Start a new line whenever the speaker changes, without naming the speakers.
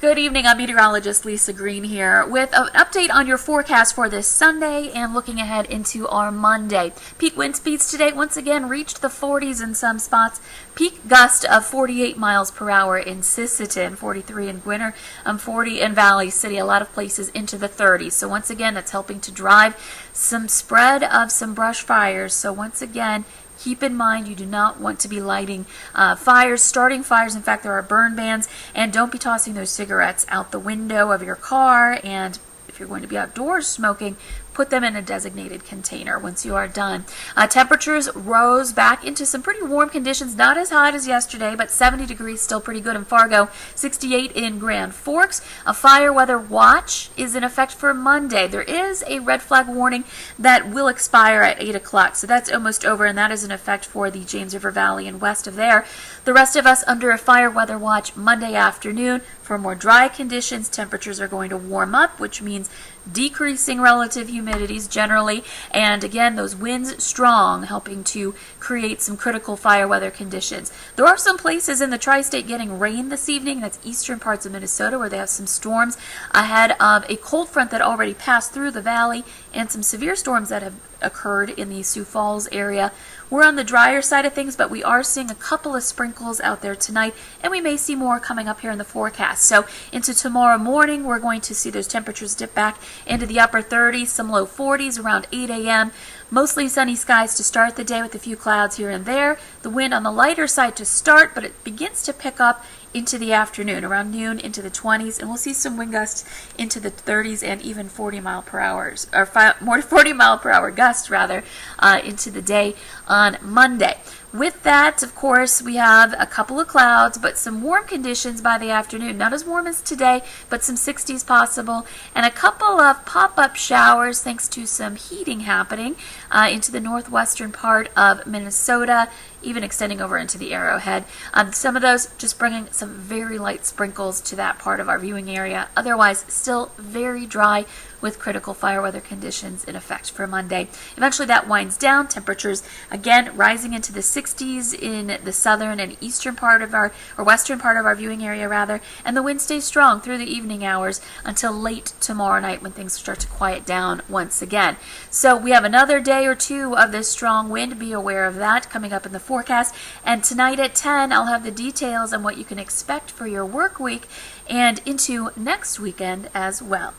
Good evening, I'm meteorologist Lisa Green here with an update on your forecast for this Sunday and looking ahead into our Monday. Peak wind speeds today once again reached the 40s in some spots. Peak gust of 48 miles per hour in Sisseton, 43 in Gwinner, 40 in Valley City, a lot of places into the 30s. So once again, that's helping to drive some spread of some brush fires. So once again, keep in mind you do not want to be lighting fires, starting fires. In fact, there are burn bans, and don't be tossing those cigarettes out the window of your car. And if you're going to be outdoors smoking, put them in a designated container once you are done. Temperatures rose back into some pretty warm conditions, not as hot as yesterday, but 70 degrees still pretty good in Fargo, 68 in Grand Forks. A fire weather watch is in effect for Monday. There is a red flag warning that will expire at 8 o'clock, so that's almost over, and that is in effect for the James River Valley and west of there. The rest of us under a fire weather watch Monday afternoon. For more dry conditions, temperatures are going to warm up, which means decreasing relative humidities generally, and again, those winds strong, helping to create some critical fire weather conditions. There are some places in the tri-state getting rain this evening. That's eastern parts of Minnesota where they have some storms ahead of a cold front that already passed through the valley and some severe storms that have occurred in the Sioux Falls area. We're on the drier side of things, but we are seeing a couple of sprinkles out there tonight, and we may see more coming up here in the forecast. So into tomorrow morning, we're going to see those temperatures dip back into the upper 30s, some low 40s around 8 a.m. Mostly sunny skies to start the day with a few clouds here and there. The wind on the lighter side to start, but it begins to pick up into the afternoon, around noon into the 20s, and we'll see some wind gusts into the 30s and even 40 mile per hour, or more 40 mile per hour gusts rather, into the day on Monday. With that, of course, we have a couple of clouds, but some warm conditions by the afternoon. Not as warm as today, but some 60s possible, and a couple of pop-up showers thanks to some heating happening into the northwestern part of Minnesota, even extending over into the Arrowhead. Some of those just bringing some very light sprinkles to that part of our viewing area. Otherwise, still very dry with critical fire weather conditions in effect for Monday. Eventually that winds down. Temperatures again rising into the 60s in the southern and eastern part of our, or western part of our viewing area rather, and the wind stays strong through the evening hours until late tomorrow night when things start to quiet down once again. So we have another day or two of this strong wind. Be aware of that coming up in the forecast. And tonight at 10, I'll have the details on what you can expect for your work week and into next weekend as well.